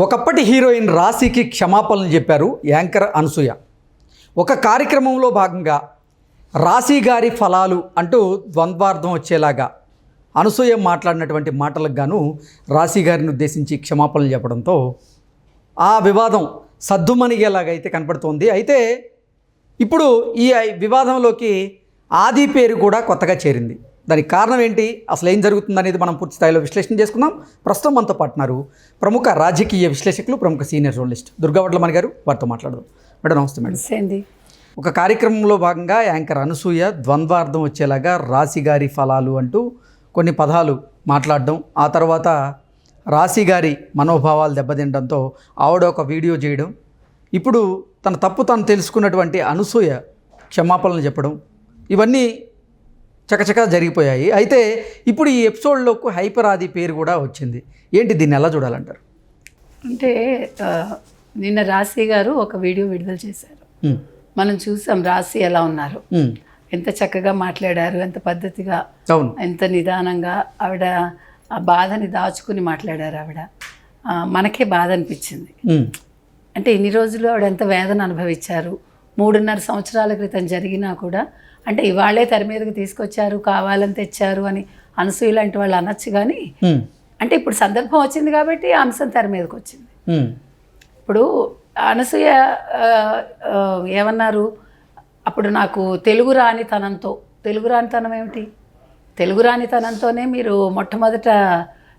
ఒకప్పటి హీరోయిన్ రాశికి క్షమాపణలు చెప్పారు యాంకర్ అనసూయ. ఒక కార్యక్రమంలో భాగంగా రాశి గారి ఫలాలు అంటూ ద్వంద్వార్థం వచ్చేలాగా అనసూయ మాట్లాడినటువంటి మాటలకు గాను రాశి గారిని ఉద్దేశించి క్షమాపణలు చెప్పడంతో ఆ వివాదం సద్దుమణిగేలాగైతే కనపడుతోంది. అయితే ఇప్పుడు ఈ వివాదంలోకి ఆది పేరు కూడా కొత్తగా చేరింది. దానికి కారణం ఏంటి, అసలు ఏం జరుగుతుందనేది మనం పూర్తి స్థాయిలో విశ్లేషణ చేసుకుందాం. ప్రస్తుతం మనతో పాటున్నారు ప్రముఖ రాజకీయ విశ్లేషకులు, ప్రముఖ సీనియర్ జర్నలిస్ట్ దుర్గావడ్లమణి గారు. వారితో మాట్లాడదాం. మేడం నమస్తే. మేడం, ఒక కార్యక్రమంలో భాగంగా యాంకర్ అనసూయ ద్వంద్వార్థం వచ్చేలాగా రాశి గారి ఫలాలు అంటూ కొన్ని పదాలు మాట్లాడడం, ఆ తర్వాత రాశి గారి మనోభావాలు దెబ్బతినడంతో ఆవిడ ఒక వీడియో చేయడం, ఇప్పుడు తన తప్పు తను తెలుసుకున్నటువంటి అనసూయ క్షమాపణలు చెప్పడం, ఇవన్నీ చకచకా జరిగిపోయాయి. అయితే ఇప్పుడు ఈ ఎపిసోడ్లోకి హైపర్ ఆది పేరు కూడా వచ్చింది. ఏంటి, దీన్ని ఎలా చూడాలంటారు? అంటే నిన్న రాశి గారు ఒక వీడియో విడుదల చేశారు. మనం చూసాం రాశి ఎలా ఉన్నారు, ఎంత చక్కగా మాట్లాడారు, ఎంత పద్ధతిగా, ఎంత నిదానంగా ఆవిడ ఆ బాధని దాచుకుని మాట్లాడారు. ఆవిడ మనకే బాధ అనిపించింది. అంటే ఇన్ని రోజులు ఆవిడ ఎంత వేదన అనుభవించారు. 3.5 సంవత్సరాల క్రితం జరిగినా కూడా, అంటే ఇవాళే తెర మీదకి తీసుకొచ్చారు, కావాలని తెచ్చారు అని అనసూయ లాంటి వాళ్ళు అనొచ్చు. కానీ అంటే ఇప్పుడు సందర్భం వచ్చింది కాబట్టి ఆ అంశం తెర మీదకి వచ్చింది. ఇప్పుడు అనసూయ ఏమన్నారు, అప్పుడు నాకు తెలుగు రానితనం ఏమిటి, తెలుగు రానితనంతోనే మీరు మొట్టమొదట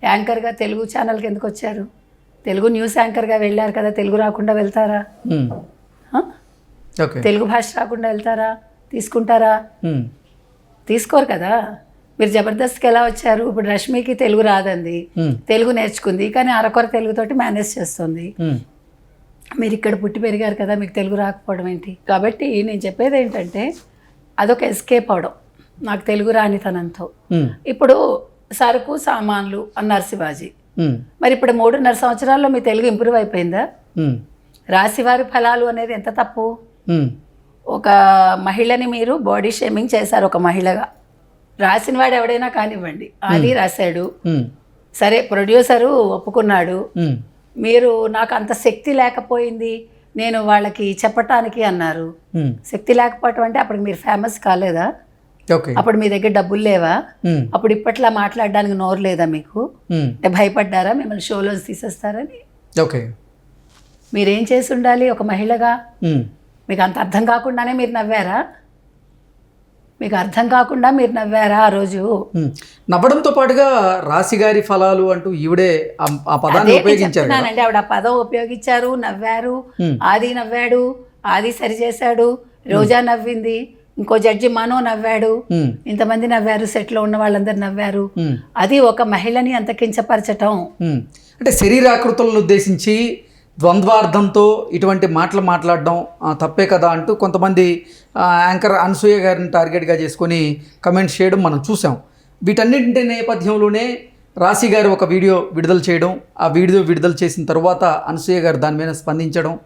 యాంకర్గా తెలుగు ఛానల్కి ఎందుకు వచ్చారు? తెలుగు న్యూస్ యాంకర్గా వెళ్ళారు కదా, తెలుగు రాకుండా వెళ్తారా? తెలుగు భాష రాకుండా వెళ్తారా? తీసుకుంటారా? తీసుకోరు కదా. మీరు జబర్దస్త్కి ఎలా వచ్చారు? ఇప్పుడు రష్మికి తెలుగు రాదండి, తెలుగు నేర్చుకుంది, కానీ అరకొర తెలుగుతోటి మేనేజ్ చేస్తుంది. మీరు ఇక్కడ పుట్టి పెరిగారు కదా, మీకు తెలుగు రాకపోవడం ఏంటి? కాబట్టి నేను చెప్పేది ఏంటంటే, అదొక ఎస్కేప్ అవడం నాకు తెలుగు రానితనంతో. ఇప్పుడు సరుకు సామాన్లు అన్నారు శివాజీ. మరి ఇప్పుడు 3.5 సంవత్సరాల్లో మీ తెలుగు ఇంప్రూవ్ అయిపోయిందా? రాశివారి ఫలాలు అనేది ఎంత తప్పు. ఒక మహిళని మీరు బాడీ షేమింగ్ చేశారు. ఒక మహిళగా రాసిన వాడు ఎవడైనా కానివ్వండి, అది రాశాడు, సరే ప్రొడ్యూసరు ఒప్పుకున్నాడు. మీరు నాకు అంత శక్తి లేకపోయింది నేను వాళ్ళకి చెప్పటానికి అన్నారు. శక్తి లేకపోవటం అంటే అప్పటికి మీరు ఫేమస్ కాలేదా? అప్పుడు మీ దగ్గర డబ్బులు లేవా? అప్పుడు ఇప్పట్లా మాట్లాడడానికి నోరు లేదా మీకు? భయపడ్డారా మిమ్మల్ని షోలో తీసేస్తారని? మీరేం చేసి ఉండాలి ఒక మహిళగా? మీకు అంత అర్థం కాకుండానే మీరు నవ్వారా? మీకు అర్థం కాకుండా మీరు నవ్వారా ఆ రోజు? నవ్వడంతో పాటుగా రాశి గారి ఫలాలు అంటూ ఈవిడే ఆ పదాన్ని ఉపయోగించారు. ఆవిడ ఆ పదం ఉపయోగించారు, నవ్వారు. ఆది నవ్వాడు, ఆది సరిచేశాడు, రోజా నవ్వింది, ఇంకో జడ్జి మనో నవ్వాడు, ఇంతమంది నవ్వారు, సెట్లో ఉన్న వాళ్ళందరూ నవ్వారు. అది ఒక మహిళని అంత కించపరచటం. అంటే శరీరాకృతులను ఉద్దేశించి ద్వంద్వార్థంతో ఇటువంటి మాటలు మాట్లాడడం తప్పే కదా అంటూ కొంతమంది యాంకర్ అనసూయ గారిని టార్గెట్గా చేసుకొని కమెంట్స్ చేయడం మనం చూసాం. వీటన్నింటి నేపథ్యంలోనే రాశి గారు ఒక వీడియో విడుదల చేయడం, ఆ వీడియో విడుదల చేసిన తర్వాత అనసూయ గారు దాని మీద స్పందించడం,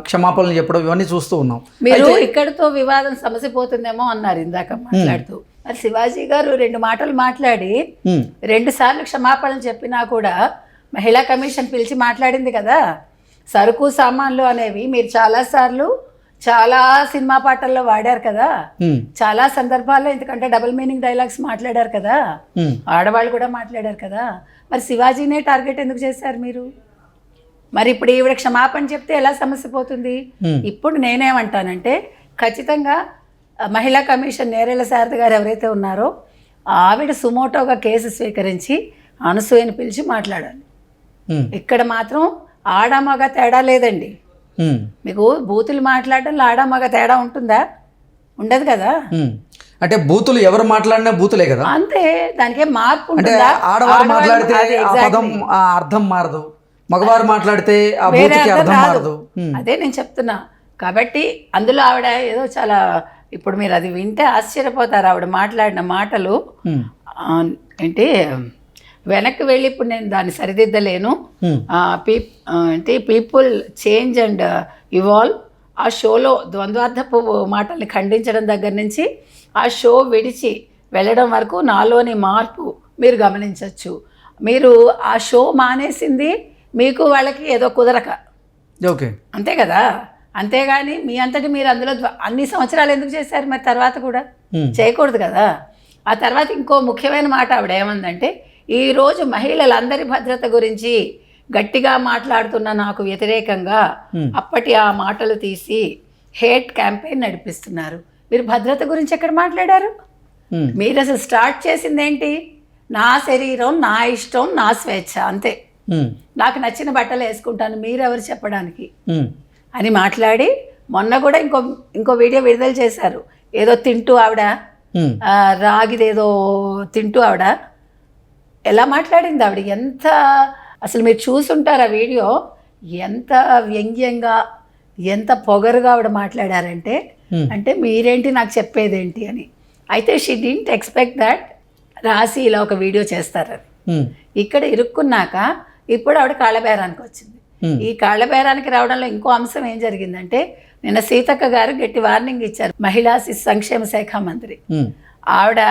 క్షమాపణలు చెప్పడం, ఇవన్నీ చూస్తూ ఉన్నాం. మీరు ఇక్కడితో వివాదం సమసిపోతుందేమో అన్నారు ఇందాక మాట్లాడుతూ. మరి శివాజీ గారు 2 మాటలు మాట్లాడి 2 సార్లు క్షమాపణలు చెప్పినా కూడా మహిళా కమిషన్ పిలిచి మాట్లాడింది కదా. సరుకు సామాన్లు అనేవి మీరు చాలాసార్లు చాలా సినిమా పాటల్లో వాడారు కదా, చాలా సందర్భాల్లో, ఎందుకంటే డబుల్ మీనింగ్ డైలాగ్స్ మాట్లాడారు కదా, ఆడవాళ్ళు కూడా మాట్లాడారు కదా. మరి శివాజీనే టార్గెట్ ఎందుకు చేశారు మీరు? మరి ఇప్పుడు ఈవిడ క్షమాపణ చెప్తే ఎలా సమస్య పోతుంది? ఇప్పుడు నేనేమంటానంటే, ఖచ్చితంగా మహిళా కమిషన్ నేరేళ్ల శారద గారు ఎవరైతే ఉన్నారో ఆవిడ సుమోటోగా కేసు స్వీకరించి అనసూయని పిలిచి మాట్లాడాలి. ఇక్కడ మాత్రం ఆడమగ తేడా లేదండి. మీకు బూతులు మాట్లాడడంలో ఆడమగ తేడా ఉంటుందా? ఉండదు కదా. అంటే బూతులు ఎవరు మాట్లాడినా బూతులే కదా, అంతే. దానికే మార్పు ఉంటుందా? ఆడవారు మాట్లాడితే అర్థం మారదు, మగవారు మాట్లాడితే ఆ బూతుకి అర్థం మారదు. అదే నేను చెప్తున్నా. కాబట్టి అందులో ఆవిడ ఏదో చాలా, ఇప్పుడు మీరు అది వింటే ఆశ్చర్యపోతారు. ఆవిడ మాట్లాడిన మాటలు ఏంటి, వెనక్కి వెళ్ళి ఇప్పుడు నేను దాన్ని సరిదిద్దలేను. అంటే పీపుల్ చేంజ్ అండ్ ఇవాల్వ్. ఆ షోలో ద్వంద్వార్థపు మాటల్ని ఖండించడం దగ్గర నుంచి ఆ షో విడిచి వెళ్ళడం వరకు నాలోని మార్పు మీరు గమనించవచ్చు. మీరు ఆ షో మానేసింది మీకు వాళ్ళకి ఏదో కుదరక, ఓకే. అంతే కదా. అంతేగాని మీ అంతటి మీరు అందులో అన్ని సంవత్సరాలు ఎందుకు చేశారు మరి? తర్వాత కూడా చేయకూడదు కదా. ఆ తర్వాత ఇంకో ముఖ్యమైన మాట ఆవిడ ఏమందంటే, ఈరోజు మహిళలందరి భద్రత గురించి గట్టిగా మాట్లాడుతున్న నాకు వ్యతిరేకంగా అప్పటి ఆ మాటలు తీసి హేట్ క్యాంపెయిన్ నడిపిస్తున్నారు. మీరు భద్రత గురించి ఎక్కడ మాట్లాడారు? మీరు అసలు స్టార్ట్ చేసింది ఏంటి? నా శరీరం, నా ఇష్టం, నా స్వేచ్ఛ, అంతే. నాకు నచ్చిన బట్టలు వేసుకుంటాను, మీరెవరు చెప్పడానికి అని మాట్లాడి మొన్న కూడా ఇంకో వీడియో విడుదల చేశారు. ఏదో తింటూ ఆవిడ రాగిదేదో తింటూ ఆవిడ ఎలా మాట్లాడింది ఆవిడ. ఎంత అసలు మీరు చూసుంటారు ఆ వీడియో, ఎంత వ్యంగ్యంగా, ఎంత పొగరుగా ఆవిడ మాట్లాడారంటే, అంటే మీరేంటి నాకు చెప్పేదేంటి అని. అయితే షీ డింట్ ఎక్స్పెక్ట్ దట్ రాసి ఇలా ఒక వీడియో చేస్తారని. ఇక్కడ ఇరుక్కున్నాక ఇప్పుడు ఆవిడ కాళ్ళబేరానికి వచ్చింది. ఈ కాళ్ళబేరానికి రావడంలో ఇంకో అంశం ఏం జరిగిందంటే, నిన్న సీతక్క గారు గట్టి వార్నింగ్ ఇచ్చారు, మహిళా శిశు సంక్షేమ శాఖ మంత్రి. ఆవిడ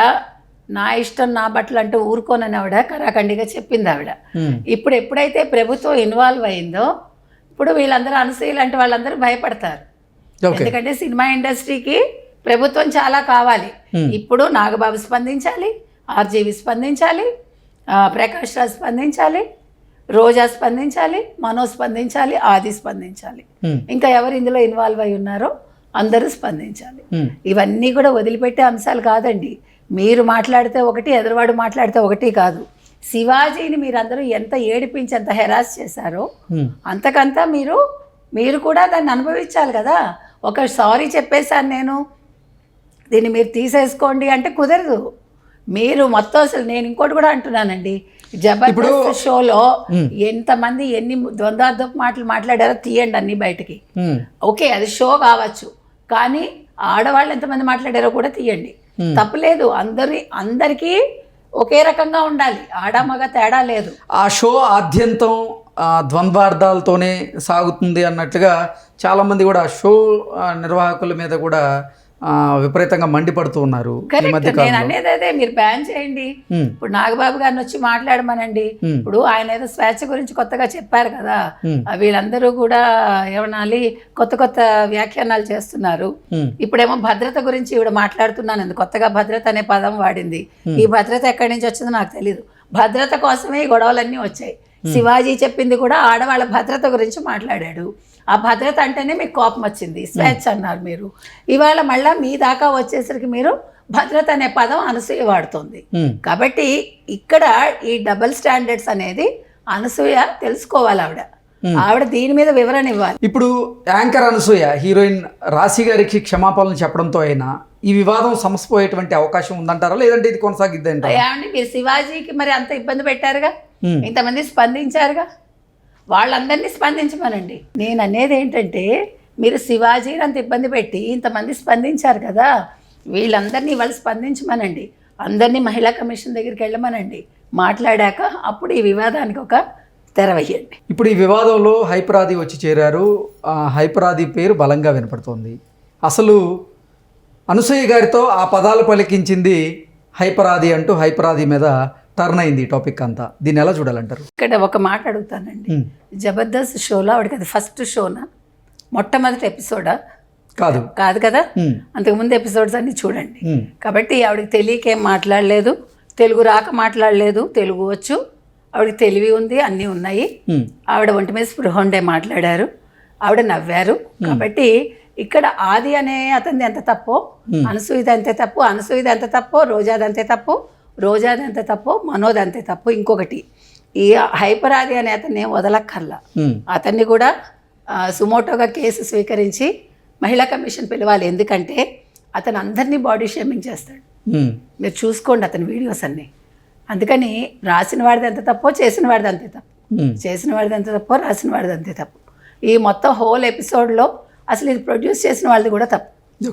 నా ఇష్టం నా బట్టలు అంటే ఊరుకోనని ఆవిడ కరాఖండిగా చెప్పింది ఆవిడ. ఇప్పుడు ఎప్పుడైతే ప్రభుత్వం ఇన్వాల్వ్ అయిందో, ఇప్పుడు వీళ్ళందరూ అనసూయ లాంటి వాళ్ళందరూ భయపడతారు. ఎందుకంటే సినిమా ఇండస్ట్రీకి ప్రభుత్వం చాలా కావాలి. ఇప్పుడు నాగబాబు స్పందించాలి, ఆర్జీవి స్పందించాలి, ప్రకాష్ రాజ్ స్పందించాలి, రోజా స్పందించాలి, మనో స్పందించాలి, ఆది స్పందించాలి, ఇంకా ఎవరు ఇందులో ఇన్వాల్వ్ అయి ఉన్నారో అందరూ స్పందించాలి. ఇవన్నీ కూడా వదిలిపెట్టే అంశాలు కాదండి. మీరు మాట్లాడితే ఒకటి, ఎదురువాడు మాట్లాడితే ఒకటి కాదు. శివాజీని మీరందరూ ఎంత ఏడిపించి ఎంత హెరాస్ చేశారో అంతకంతా మీరు కూడా దాన్ని అనుభవించాలి కదా. ఒక సారీ చెప్పేశాను నేను, దీన్ని మీరు తీసేసుకోండి అంటే కుదరదు. మీరు మొత్తం అసలు నేను ఇంకోటి కూడా అంటున్నానండి, జబర్దస్త్ షోలో ఎంతమంది ఎన్ని ద్వంద్వార్థపు మాటలు మాట్లాడారో తీయండి అన్ని బయటికి. ఓకే, అది షో కావచ్చు, కానీ ఆడవాళ్ళు ఎంతమంది మాట్లాడారో కూడా తీయండి, తప్పులేదు. అందరికీ ఒకే రకంగా ఉండాలి, ఆడ మగ తేడా లేదు. ఆ షో ఆద్యంతం ద్వంద్వార్థాలతోనే సాగుతుంది అన్నట్లుగా చాలామంది కూడా షో నిర్వాహకుల మీద కూడా విపరీతంగా మండిపడుతూ ఉన్నారు. నేను అనేది అదే, మీరు బ్యాన్ చేయండి. ఇప్పుడు నాగబాబు గారిని వచ్చి మాట్లాడమనండి. ఇప్పుడు ఆయన ఏదో స్వేచ్ఛ గురించి కొత్తగా చెప్పారు కదా, వీళ్ళందరూ కూడా ఏమనాలి కొత్త వ్యాఖ్యానాలు చేస్తున్నారు. ఇప్పుడేమో భద్రత గురించి ఇవిడ మాట్లాడుతున్నాను, కొత్తగా భద్రత అనే పదం వాడింది. ఈ భద్రత ఎక్కడి నుంచి వచ్చిందో నాకు తెలియదు. భద్రత కోసమే ఈ గొడవలన్నీ వచ్చాయి. శివాజీ చెప్పింది కూడా ఆడవాళ్ళ భద్రత గురించి మాట్లాడాడు. ఆ భద్రత అంటేనే మీకు కోపం వచ్చింది, స్వేచ్ఛ అన్నారు మీరు. ఇవాళ మళ్ళీ మీ దాకా వచ్చేసరికి మీరు భద్రత అనే పదం అనసూయ వాడుతుంది. కాబట్టి ఇక్కడ ఈ డబుల్ స్టాండర్డ్స్ అనేది అనసూయ తెలుసుకోవాలి. ఆవిడ దీని మీద వివరణ ఇవ్వాలి. ఇప్పుడు యాంకర్ అనసూయ హీరోయిన్ రాశి గారికి క్షమాపణలు చెప్పడంతో అయినా ఈ వివాదం సమసిపోయేటువంటి అవకాశం ఉందంటారా, లేదంటే ఇది కొనసాగిద్ది అంటారా? ఏమండి, మీరు శివాజీకి మరి అంత ఇబ్బంది పెట్టారుగా, ఇంతమంది స్పందించారుగా, వాళ్ళందరినీ స్పందించమనండి. నేను అనేది ఏంటంటే, మీరు శివాజీని అంత ఇబ్బంది పెట్టి ఇంతమంది స్పందించారు కదా, వీళ్ళందరినీ వాళ్ళు స్పందించమనండి. అందరినీ మహిళా కమిషన్ దగ్గరికి వెళ్ళమనండి. మాట్లాడాక అప్పుడు ఈ వివాదానికి ఒక తెర వేయండి. ఇప్పుడు ఈ వివాదంలో హైపరాది వచ్చి చేరారు. హైపరాది పేరు బలంగా వినపడుతోంది. అసలు అనసూయ గారితో ఆ పదాలు పలికించింది హైపరాది అంటూ హైపరాది మీద టర్న్ అయింది ఈ టాపిక్ అంతా. దీన్ని ఎలా చూడాలంటారు? ఇక్కడ ఒక మాట అడుగుతానండి, జబర్దస్త్ షోలో ఆవిడకి అది ఫస్ట్ షోనా, మొట్టమొదటి ఎపిసోడా? కాదు కదా. అంతకుముందు ఎపిసోడ్స్ అన్ని చూడండి. కాబట్టి ఆవిడకి తెలియకేం మాట్లాడలేదు, తెలుగు రాక మాట్లాడలేదు, తెలుగు వచ్చు, ఆవిడకి తెలివి ఉంది, అన్నీ ఉన్నాయి. ఆవిడ ఒంటి మీద స్పృహ ఉండే మాట్లాడారు, ఆవిడ నవ్వారు. కాబట్టి ఇక్కడ ఆది అనే అతనిది ఎంత తప్పో, అనసూయది అంతే తప్పు, అనసూయది ఎంత తప్పో, రోజాది అంతే తప్పు, రోజాది అంతే తప్పు, మనోది అంతే తప్పు. ఇంకొకటి, ఈ హైపరాది అనే అతన్ని వదలక్కర్లా, అతన్ని కూడా సుమోటోగా కేసు స్వీకరించి మహిళా కమిషన్ పిలవాలి. ఎందుకంటే అతను అందరినీ బాడీ షేమింగ్ చేస్తాడు. మీరు చూసుకోండి అతని వీడియోస్ అన్నీ. అందుకని రాసిన వాడిది ఎంత తప్పో, చేసిన వాడిది అంతే తప్పు, చేసిన వాడిది ఎంత తప్పో, రాసిన వాడిది అంతే తప్పు. ఈ మొత్తం హోల్ ఎపిసోడ్లో అసలు ఇది ప్రొడ్యూస్ చేసిన వాళ్ళది కూడా తప్పు.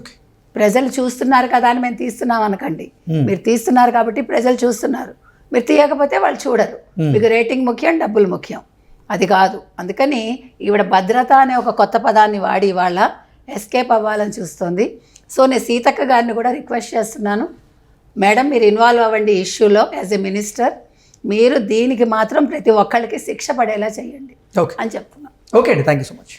ప్రజలు చూస్తున్నారు కదా అని మేము తీస్తున్నాం అనకండి. మీరు తీస్తున్నారు కాబట్టి ప్రజలు చూస్తున్నారు, మీరు తీయకపోతే వాళ్ళు చూడరు. మీకు రేటింగ్ ముఖ్యం, డబ్బులు ముఖ్యం, అది కాదు. అందుకని ఈవిడ భద్రత అనే ఒక కొత్త పదాన్ని వాడి వాళ్ళ ఎస్కేప్ అవ్వాలని చూస్తుంది. సో నేను సీతక్క గారిని కూడా రిక్వెస్ట్ చేస్తున్నాను, మేడం మీరు ఇన్వాల్వ్ అవ్వండి ఇష్యూలో యాజ్ ఎ మినిస్టర్. మీరు దీనికి మాత్రం ప్రతి ఒక్కళ్ళకి శిక్ష పడేలా చేయండి ఓకే అని చెప్తున్నా. ఓకే అండి, థ్యాంక్ యూ సో మచ్.